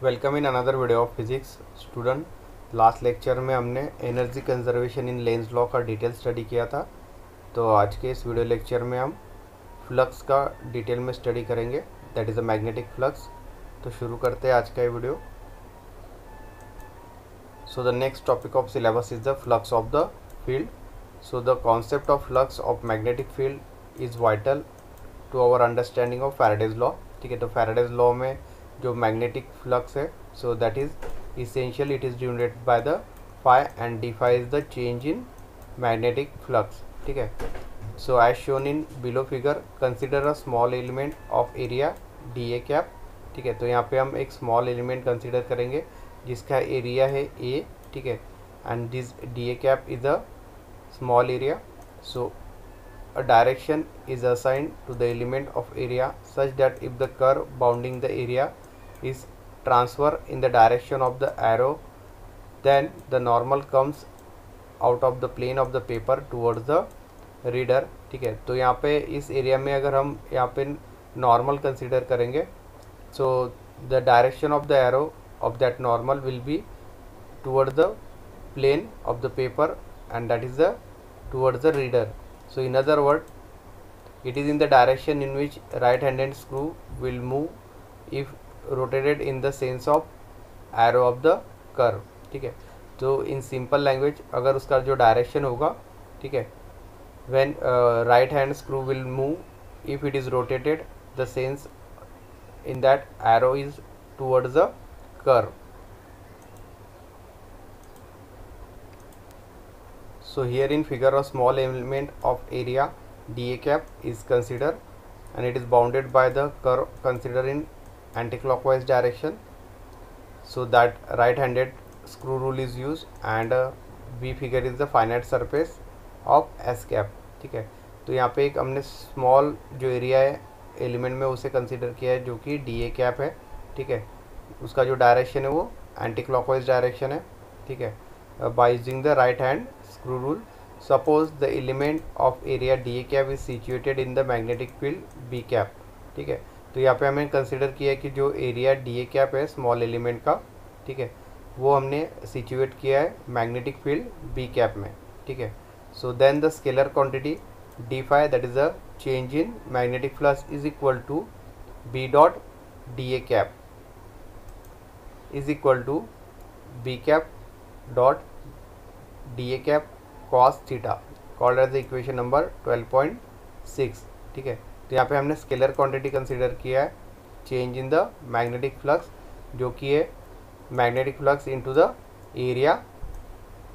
Welcome in another video of physics student. Last lecture में हमने energy conservation in Lenz law का detail study किया था। तो आज के इस वीडियो लेक्चर में हम फ्लक्स का डिटेल में स्टडी करेंगे, that is a magnetic flux. तो शुरू करते हैं आज का ये video. So the next topic of syllabus is the flux of the field. So the concept of flux of magnetic field is vital to our understanding of Faraday's law. ठीक है, तो फैराडेज लॉ में जो magnetic flux है, so that is essential, it is denoted by the phi and d phi is the change in magnetic flux. ठीक है, so as shown in below figure, consider a small element of area d A cap. ठीक है, तो यहाँ पे हम एक small element consider करेंगे जिसका एरिया है ए। ठीक है, and this D A cap is a small area. So a direction is assigned to the element of area such that if the curve bounding the area is transverse in the direction of the arrow, then the normal comes out of the plane of the paper towards the reader. ठीक है, तो यहाँ पे इस area में अगर हम यहाँ पे नॉर्मल कंसिडर करेंगे, so the direction of the arrow of that normal will be towards the plane of the paper and that is the towards the reader. So in other word, it is in the direction in which right handed screw will move if rotated in the sense of arrow of the curve. ठीक है, तो in simple language अगर उसका जो direction होगा, ठीक है, when right hand screw will move if it is rotated, the sense in that arrow is towards the curve. So here in figure, a small element of area dA cap is considered and it is bounded by the curve considered in anticlockwise direction. So that right handed screw rule is used and B figure is the finite surface of S cap. ठीक है, तो यहाँ पे एक हमने small जो area है element में उसे कंसिडर किया है जो कि डी ए कैप है। ठीक है, उसका जो डायरेक्शन है वो एंटी क्लॉकवाइज डायरेक्शन है। ठीक है, by using the right hand screw rule, suppose the element of area dA cap is situated in the magnetic field B cap. ठीक है, तो यहाँ पे हमने कंसिडर किया है कि जो एरिया dA cap है स्मॉल एलिमेंट का, ठीक है, वो हमने सिचुएट किया है मैग्नेटिक फील्ड B cap में। ठीक है, so then the scalar quantity d phi, that is a change in magnetic flux, is equal to B dot dA cap is equal to B cap dot d A cap cos theta, called as the equation number 12.6। ठीक है, तो यहाँ पे हमने scalar quantity consider किया है change in the magnetic flux, जो कि है magnetic flux into the area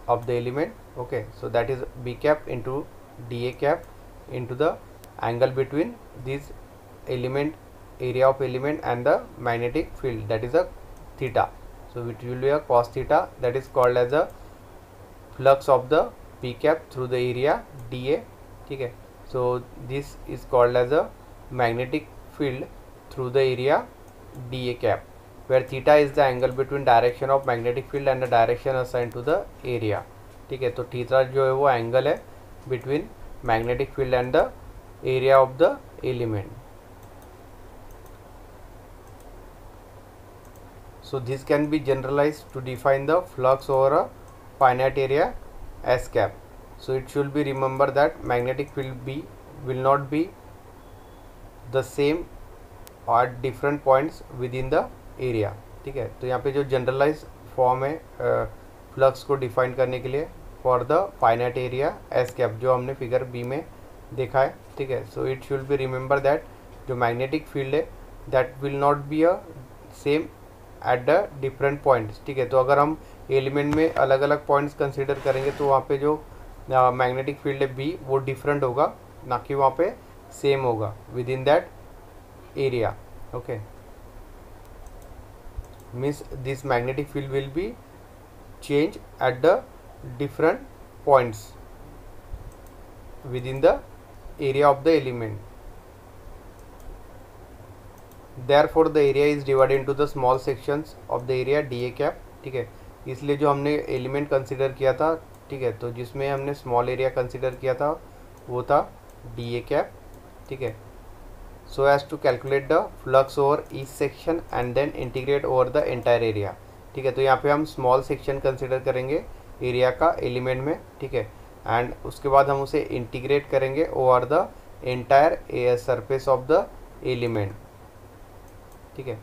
of the element. Okay, so that is B cap into d A cap into the angle between this element, area of element and the magnetic field, that is a theta. So it will be a cos theta, that is called as a flux of the P cap through the area dA. ठीक है, so this is called as a magnetic field through the area dA cap, where theta is the angle between direction of magnetic field and the direction assigned to the area. ठीक है, तो theta जो है वो angle है between magnetic field and the area of the element. So this can be generalized to define the flux over a finite area S cap. So it should be remember that magnetic field B will not be the same at different points within the area. ठीक है, तो यहाँ पे जो generalise form है flux को define करने के लिए for the finite area S cap, जो हमने फिगर बी में देखा है। ठीक है, so it should be remember that जो मैग्नेटिक फील्ड है that will not be a same at the different points. ठीक है, तो अगर हम एलिमेंट में अलग अलग पॉइंट्स कंसीडर करेंगे तो वहाँ पे जो मैग्नेटिक फील्ड है बी वो डिफरेंट होगा, ना कि वहाँ पे सेम होगा with in that area. Okay, means this magnetic field will be change at the different points with in the area of the element. Therefore the area is divided into the small sections of the area dA cap. ठीक है, इसलिए जो हमने element consider किया था, ठीक है, तो जिसमें हमने स्मॉल एरिया कंसिडर किया था वो था डी ए कैप। ठीक है, so as to calculate the flux over each section and then integrate over the entire area। ठीक है, तो यहाँ पे हम स्मॉल सेक्शन कंसिडर करेंगे एरिया का एलिमेंट में। ठीक है, एंड उसके बाद हम उसे इंटीग्रेट करेंगे over the entire surface of the element. ठीक है,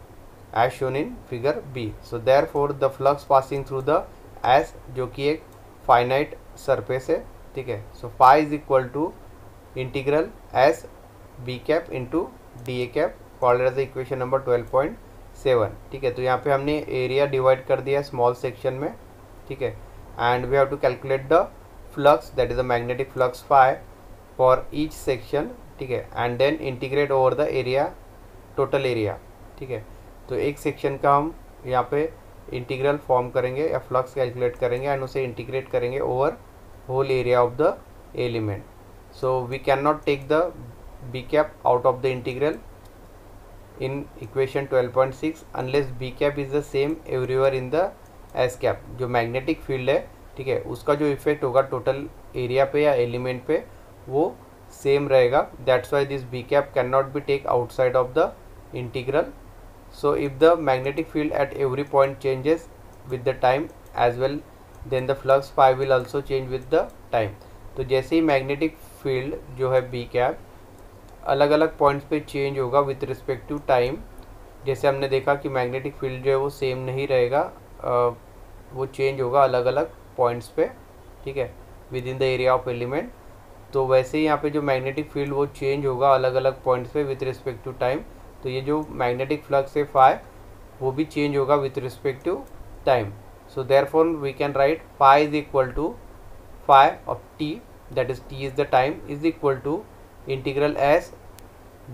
as shown in figure B. So therefore the flux passing through the S, जो कि एक फाइनाइट सरफेस है। ठीक है, so phi is equal to integral S B cap into d A cap, called as equation number 12.7। ठीक है, तो यहाँ पे हमने एरिया डिवाइड कर दिया स्मॉल सेक्शन में। ठीक है, and we have to calculate the flux, that is the magnetic flux phi for each section. ठीक है, and then integrate over the area, total area. ठीक है, तो एक सेक्शन का हम यहाँ पे इंटीग्रल फॉर्म करेंगे या फ्लक्स कैलकुलेट करेंगे एंड उसे इंटीग्रेट करेंगे over whole area of the element. So we can not take the B cap out of the integral in equation 12.6 unless B cap is the same everywhere in the S cap. जो magnetic field है, ठीक है, उसका जो effect होगा total area पे या element पे वो सेम रहेगा। That's why this B cap can not be take outside of the integral. So if the magnetic field at every point changes with the time as well, then the flux phi will also change with the time। तो जैसे ही magnetic field जो है B cap अलग अलग points पे change होगा with respect to time, जैसे हमने देखा कि मैग्नेटिक फील्ड जो है वो सेम नहीं रहेगा, वो चेंज होगा अलग अलग पॉइंट्स पे। ठीक है, with in the area of element. तो वैसे ही यहाँ पे जो मैग्नेटिक फील्ड वो चेंज होगा अलग अलग पॉइंट्स पे विथ रिस्पेक्ट टू टाइम। तो ये जो मैग्नेटिक फ्लक्स है फाई वो भी चेंज होगा with respect to time. So therefore we can write phi is equal to phi of t, that is t is the time, is equal to integral S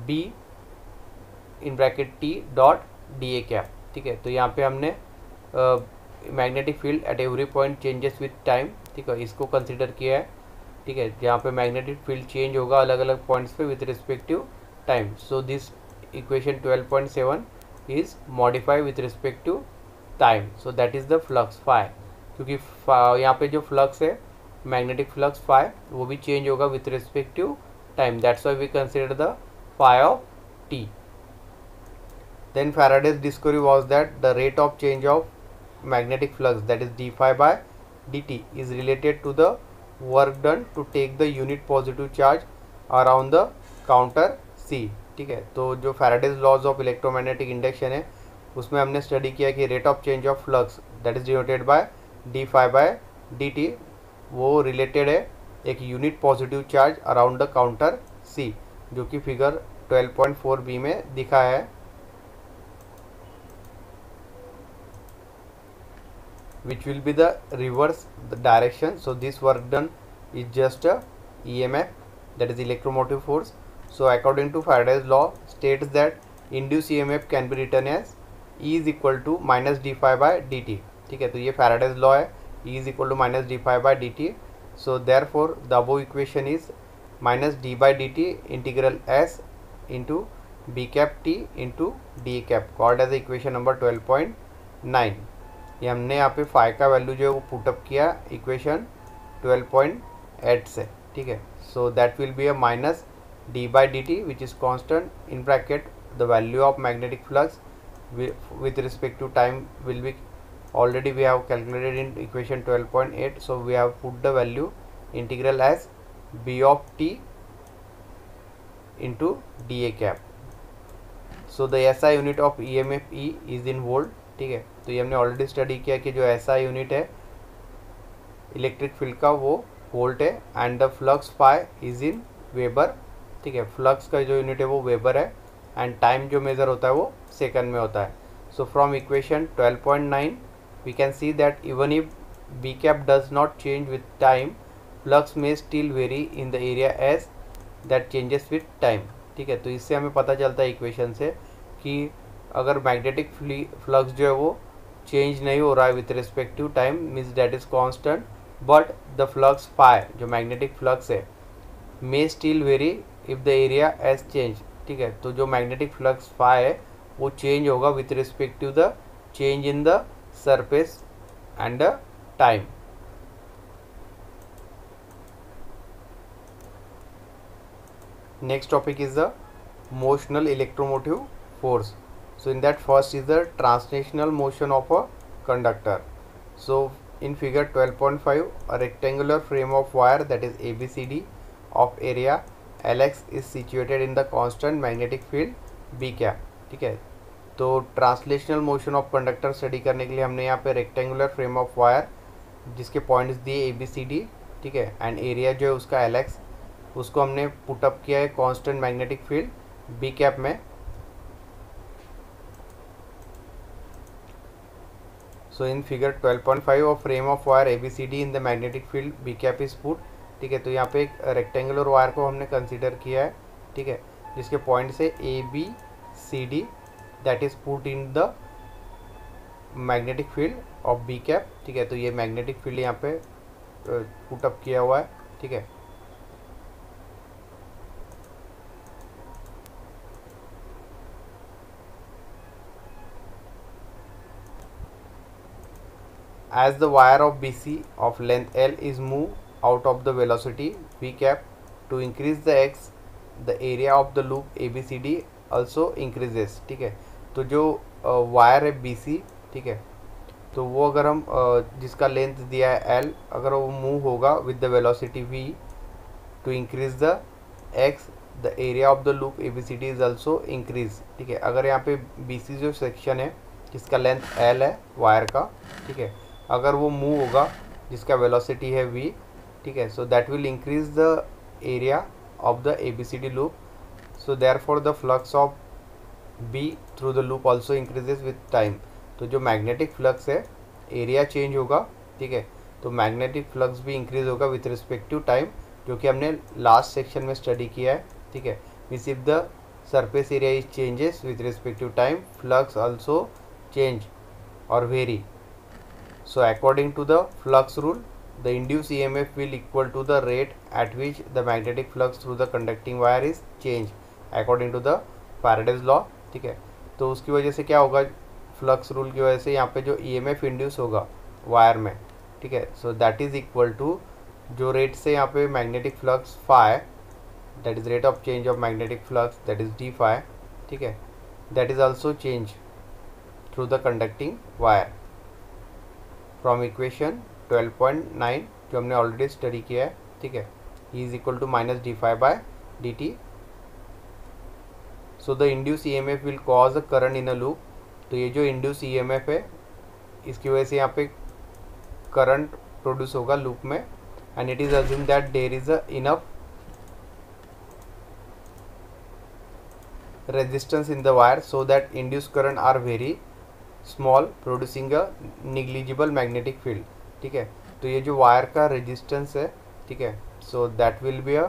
B in bracket t dot d A cap. ठीक है, तो यहाँ पे हमने magnetic field at every point changes with time, ठीक है, इसको consider किया है। ठीक है, जहाँ पे मैग्नेटिक फील्ड चेंज होगा अलग अलग पॉइंट्स पे with respect to time. So this equation 12.7 is modified with respect to time, so that is the flux phi। क्योंकि यहाँ पे जो फ्लक्स है मैग्नेटिक फ्लक्स फाई वो भी चेंज होगा with respect to time, that's why we consider the phi of t. Then Faraday's discovery was that the rate of change of magnetic flux, that is d phi by dt, is related to the work done to take the unit positive charge around the counter C। ठीक है, तो जो Faraday's laws of electromagnetic induction है उसमें हमने study किया कि rate of change of flux that is denoted by D phi by D T, वो रिलेटेड है एक unit positive charge around the counter C, जो कि फिगर 12.4 बी में दिखा है। Which will be the reverse the direction. So this work done is just a EMF, that is electromotive force। So according to Faraday's law states that induced EMF can be written as E is equal to minus d phi by dt। ठीक है, तो ये Faraday's law है, E is equal to minus d phi by dt। So therefore the above equation is minus d by dt integral s into b cap t into d cap, called as equation number 12.9। ये हमने यहाँ पे phi का value जो है वो put up किया equation 12.8 से। ठीक है, so that will be a minus d by dt which is constant in bracket the value of magnetic flux with respect to time will be already we have calculated in equation 12.8। so we have put the value integral as b of t into da cap। so the SI unit of EMF E is in volt। ठीक है, तो ये हमने already study किया कि जो SI unit है electric field का वो वोल्ट है and the flux phi is in weber. ठीक है, फ्लक्स का जो यूनिट है वो वेबर है एंड टाइम जो मेज़र होता है वो सेकंड में होता है। So from equation 12.9 we can see that even if B cap does not change with time, flux may still vary in the area as that changes with time. ठीक है, तो इससे हमें पता चलता है इक्वेशन से कि अगर मैग्नेटिक फ्लक्स जो है वो चेंज नहीं हो रहा है with respect to time, means that is constant, but the flux phi जो मैग्नेटिक फ्लक्स है may still vary if the area edge change. ठीक है, तो जो मैग्नेटिक फ्लक्स फाई है वो चेंज होगा with respect to the change in the surface and the time. Next topic is the motional electromotive force. So in that, first is the translational motion of a conductor. So in figure 12.5, a rectangular frame of wire, that is ABCD, of area Lx is situated in the constant magnetic field B cap. ठीक है, तो translational motion of conductor study करने के लिए हमने यहाँ पे rectangular frame of wire जिसके पॉइंट्स दिए ABCD, ठीक है, एंड एरिया जो है उसका Lx, उसको हमने पुटअप किया है constant magnetic field B cap में. So in figure 12.5 of frame of wire ABCD in the magnetic field B cap is put. ठीक है, तो यहाँ पे एक रेक्टेंगुलर वायर को हमने कंसीडर किया है, ठीक है, जिसके पॉइंट से ABCD that is put in the magnetic field of B cap. ठीक है, तो ये मैग्नेटिक फील्ड यहाँ पे पुटअप किया हुआ है. ठीक है, as the wire of BC of length L is moved out of the velocity V cap, to increase the X, the area of the loop ABCD also increases. ठीक है, तो जो वायर है BC, ठीक है, तो वो अगर हम जिसका लेंथ दिया है L, अगर वो मूव होगा with the velocity V to increase the X, the area of the loop ABCD is also increase. ठीक है, अगर यहाँ पे BC जो सेक्शन है जिसका लेंथ L है वायर का, ठीक है, अगर वो मूव होगा जिसका वेलोसिटी है V, ठीक है, so that will increase the area of the ABCD loop. So therefore the flux of B through the loop also increases with time. तो जो मैग्नेटिक फ्लक्स है, एरिया चेंज होगा, ठीक है, तो मैग्नेटिक फ्लक्स भी इंक्रीज होगा विथ रिस्पेक्ट टू टाइम, जो कि हमने लास्ट सेक्शन में स्टडी किया है. ठीक है, means if the surface area is changes with respect to time, flux also change और vary. So according to the flux rule, the induced EMF will equal to the rate at which the magnetic flux through the conducting wire is changed according to the Faraday's law. ठीक है, तो उसकी वजह से क्या होगा, flux rule की वजह से यहाँ पे जो EMF इंड्यूस होगा वायर में, ठीक है, so that is equal to जो रेट से यहाँ पे magnetic flux phi, that is rate of change of magnetic flux, that is d phi. ठीक है, that is also change through the conducting wire from equation 12.9 जो हमने already study किया है. ठीक है, E is equal to minus d phi by D t. So the induce EMF will cause a current in a loop. तो ये जो induce EMF है, इसकी वजह से यहाँ पे करंट प्रोड्यूस होगा लूप में, and it is assume that there is a enough resistance in the wire so that induce current are very small producing a negligible magnetic field. ठीक है, तो ये जो वायर का रेजिस्टेंस है, ठीक है, so that will be a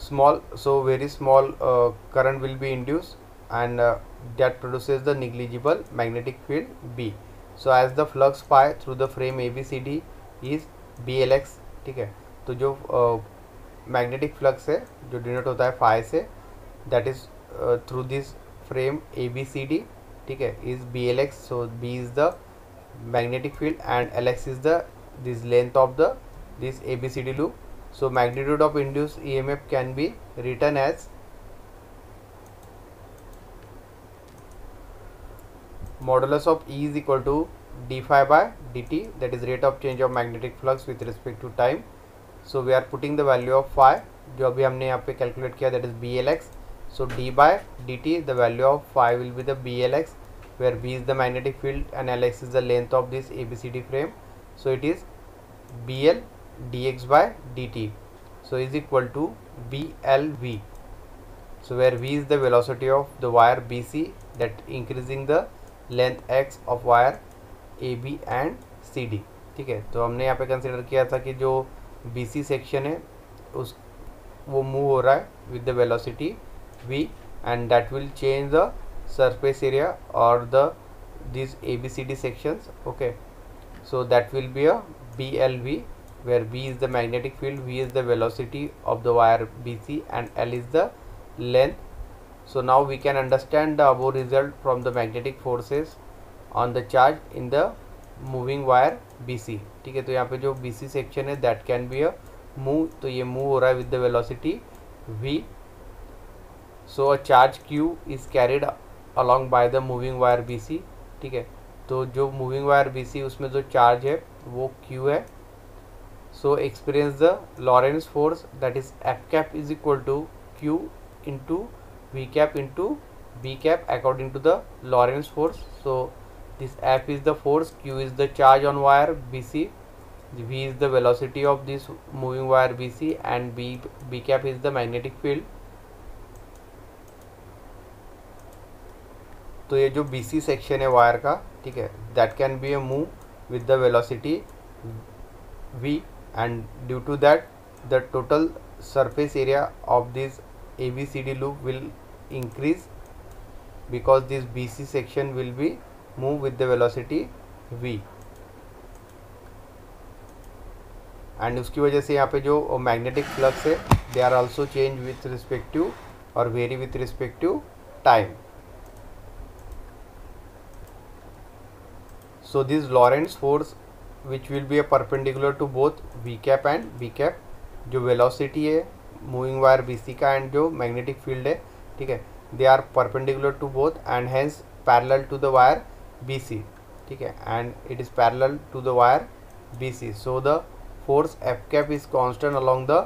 small, so very small current will be induced, and that produces the negligible magnetic field B. So as the flux phi through the frame ABCD is BLX. ठीक है, तो जो magnetic flux है जो denote होता है phi से, that is through this frame ABCD, ठीक है, is BLX. so B is the magnetic field and Lx is the this length of the this ABCD loop. So magnitude of induced EMF can be written as modulus of E is equal to d phi by dt, that is rate of change of magnetic flux with respect to time. So we are putting the value of phi जो अभी हमने यहाँ पे calculate किया, that is BLX. So d by dt, the value of phi will be the BLX, where B is the magnetic field and Lx is the length of this ABCD frame. So it is BL dx by dt, so is equal to BLV. So where V is the velocity of the wire BC, that increasing the length x of wire AB and CD. ठीक है, तो हमने यहाँ पे consider किया था कि जो BC सेक्शन है उस वो मूव हो रहा है with the velocity V, and that will change the surface area or the these ABCD sections. Okay, so that will be a BLV, where B is the magnetic field, V is the velocity of the wire BC, and L is the length. So now we can understand the above result from the magnetic forces on the charge in the moving wire BC. ठीक है, तो यहाँ पे जो BC section है that can be a move, तो ये move हो रहा है with the velocity V. So a charge Q is carried along by the moving wire BC, ठीक है। तो जो मूविंग वायर BC उसमें जो चार्ज है वो Q है। So experience the Lorentz force that is F cap is equal to Q into V cap into B cap according to the Lorentz force. So this F is the force, Q is the charge on wire BC, V is the velocity of this moving wire BC, and B cap is the magnetic field. तो ये जो BC section है wire का, ठीक है, that can be a move with the velocity V, and due to that the total surface area of this ABCD loop will increase because this BC section will be move with the velocity V, and उसकी वजह से यहाँ पे जो magnetic flux है they are also change with respective और vary with respective time. So this Lorentz force which will be a perpendicular to both V cap and B cap, जो velocity है moving wire BC का and जो magnetic field है, ठीक है, they are perpendicular to both and hence parallel to the wire BC, ठीक है, and it is parallel to the wire BC. So the force F cap is constant along the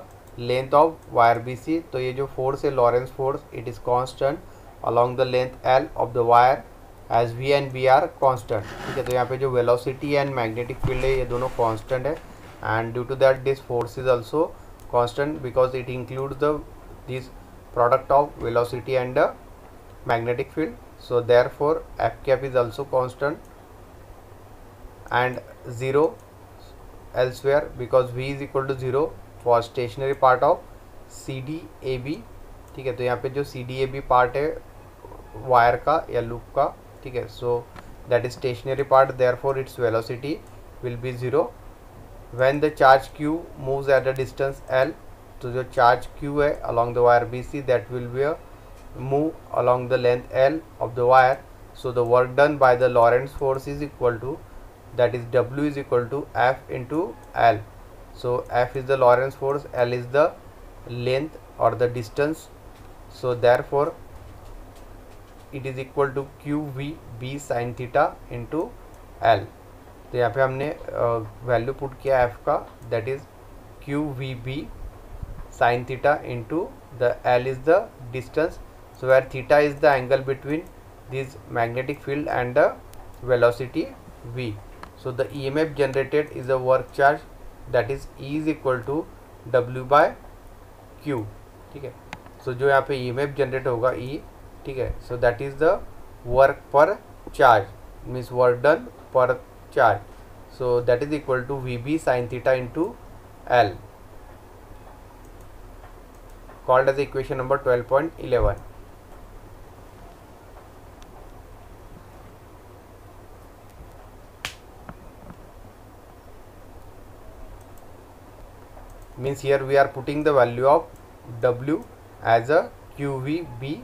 length of wire BC. तो ये जो force है Lorentz force, it is constant along the length L of the wire as V and B are constant, ठीक है. तो यहाँ पे जो velocity and magnetic field है ये दोनों constant है, and due to that this force is also constant because it includes this product of velocity and the magnetic field. So therefore F cap is also constant and 0 elsewhere because V is equal to 0 for stationary part of CDAB, ठीक है. तो यहाँ पे जो CDAB part है wire का या loop का, ठीक है, so that is stationary part, therefore its velocity will be 0 when the charge Q moves at the distance L. तो जो चार्ज Q है along the wire BC that will be move along the length L of the wire. So the work done by the Lorentz force is equal to that is W is equal to F into L. सो F is the Lorentz force, L is the length और the distance. So therefore it is equal to QVB sine theta into L. तो यहाँ पे हमने value put किया F का, that is QVB sine theta into the L is the distance. So where theta is the angle between this magnetic field and the velocity V. So the EMF generated is a work charge that is E is equal to W by Q, ठीक है. सो जो यहाँ पे EMF generate होगा E, ठीक है, so that is the work per charge means work done per charge. So that is equal to VB sine theta into L, called as equation number 12.11. means here we are putting the value of W as a QVB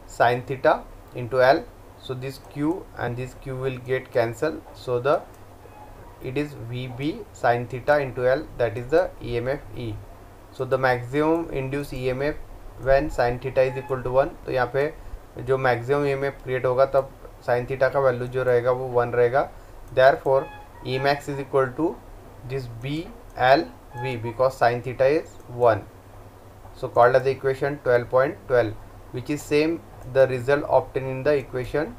sin theta into L. So this Q and this Q will get cancelled, so it is VB sin theta into L, that is the EMF E. So the maximum induced EMF when sin theta is equal to 1. तो यहाँ पे जो maximum EMF create होगा तब sin theta का value जो रहेगा वो 1 रहेगा. Therefore Emax is equal to this BLV because sin theta is 1. So called as the equation 12.12, which is same the result obtained in the equation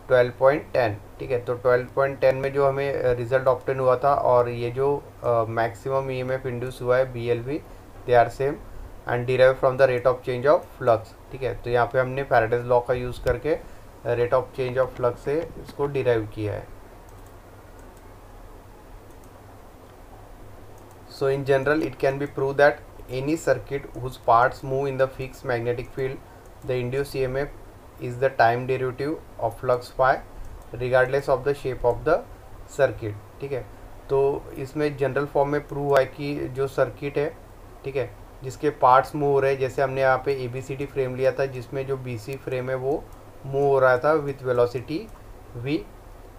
12.10, ठीक है. तो 12.10 में जो हमें रिजल्ट ऑप्टेन हुआ था और ये जो मैक्सिमम EMF इंड्यूस हुआ है BLV, they are same and derive from the rate of change of flux, ठीक है. तो यहाँ पे हमने फैराडेज लॉ का यूज़ करके rate of change of flux से इसको डिराइव किया है. So in general it can be prove that any circuit whose parts move in the fixed magnetic field, the induced EMF is the time derivative of flux phi regardless of the shape of the circuit, ठीक है. तो इसमें general form में prove है कि जो circuit है, ठीक है, जिसके पार्ट्स मूव हो रहे हैं, जैसे हमने यहाँ पे ABCD फ्रेम लिया था जिसमें जो BC फ्रेम है वो मूव हो रहा था with velocity V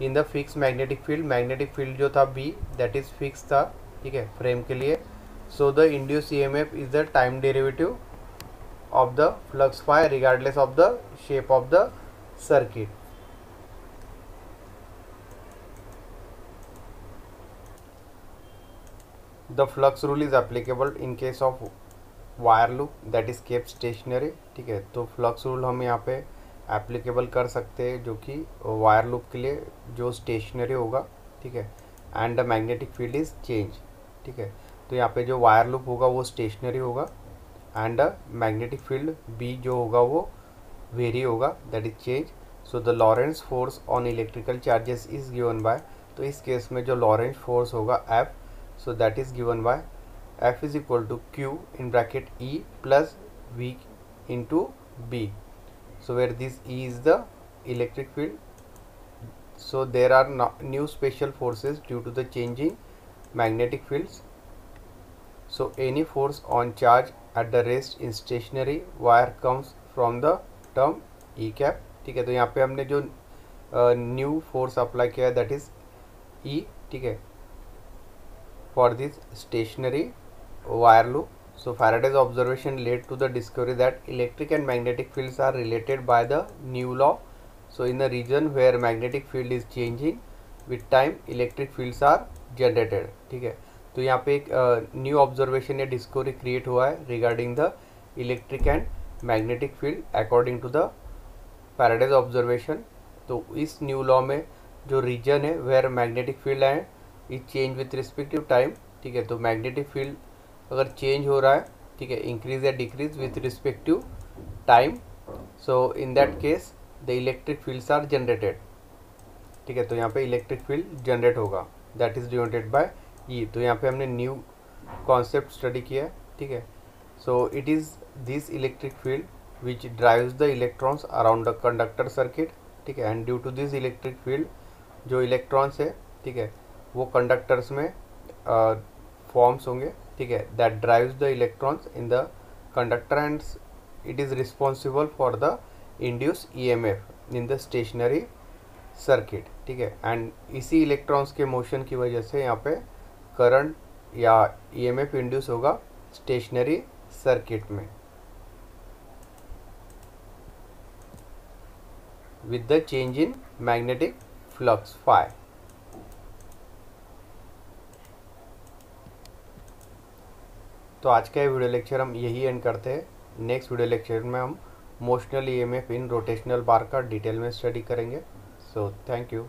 in the fix magnetic field. Magnetic field जो था B दैट इज़ फिक्स था, ठीक है, फ्रेम के लिए. So the induced EMF is the time derivative of the flux phi regardless of the shape of the circuit. The flux rule is applicable in case of wire loop that is kept stationary, ठीक है। तो flux rule हम यहाँ पे applicable कर सकते हैं जो कि वायर लूप के लिए जो स्टेशनरी होगा, ठीक है, and the magnetic field is change, ठीक है। तो यहाँ पे जो वायर लूप होगा वो स्टेशनरी होगा and the magnetic field B जो होगा वो वेरी होगा, that is change. So the Lorentz force on electrical charges is given by, तो इस केस में जो लॉरेंस फोर्स होगा F, so that is given by F is equal to Q in bracket E plus V into B. So where this E is the electric field. So there are new special forces due to the changing magnetic fields. So any force on charge at the rest in stationary wire comes from the term E cap, ठीक है। तो यहाँ पे हमने जो new force apply किया है that is E, ठीक है, for this stationary wire loop. So Faraday's observation led to the discovery that electric and magnetic fields are related by the new law. So in the region where magnetic field is changing with time, electric fields are generated, ठीक है। तो यहाँ पे एक new observation या discovery create हुआ है regarding the electric and magnetic field according to the Faraday's observation. तो इस न्यू लॉ में जो रीजन है वेयर मैग्नेटिक फील्ड है is change with respect to time, ठीक है। तो मैग्नेटिक फील्ड अगर चेंज हो रहा है, ठीक है, इंक्रीज या decrease with respect to time, so in that case the electric fields are generated, ठीक है। तो यहाँ पे इलेक्ट्रिक फील्ड जनरेट होगा that is denoted by E. तो यहाँ पे हमने न्यू कॉन्सेप्ट स्टडी किया है, ठीक है। So it is this electric field which drives the electrons around the conductor circuit, ठीक है, and due to this electric field जो इलेक्ट्रॉन्स है, ठीक है, वो कंडक्टर्स में फॉर्म्स होंगे, ठीक है, that drives the electrons in the conductor and it is responsible for the induce EMF in the stationary circuit, ठीक है। एंड इसी इलेक्ट्रॉन्स के मोशन की वजह से यहाँ पे करंट या ईएमएफ इंड्यूस होगा स्टेशनरी सर्किट में with the change in magnetic flux phi. तो आज का ये वीडियो लेक्चर हम यही एंड करते हैं। नेक्स्ट वीडियो लेक्चर में हम मोशनल ईएमएफ इन रोटेशनल बार का डिटेल में स्टडी करेंगे। So thank you.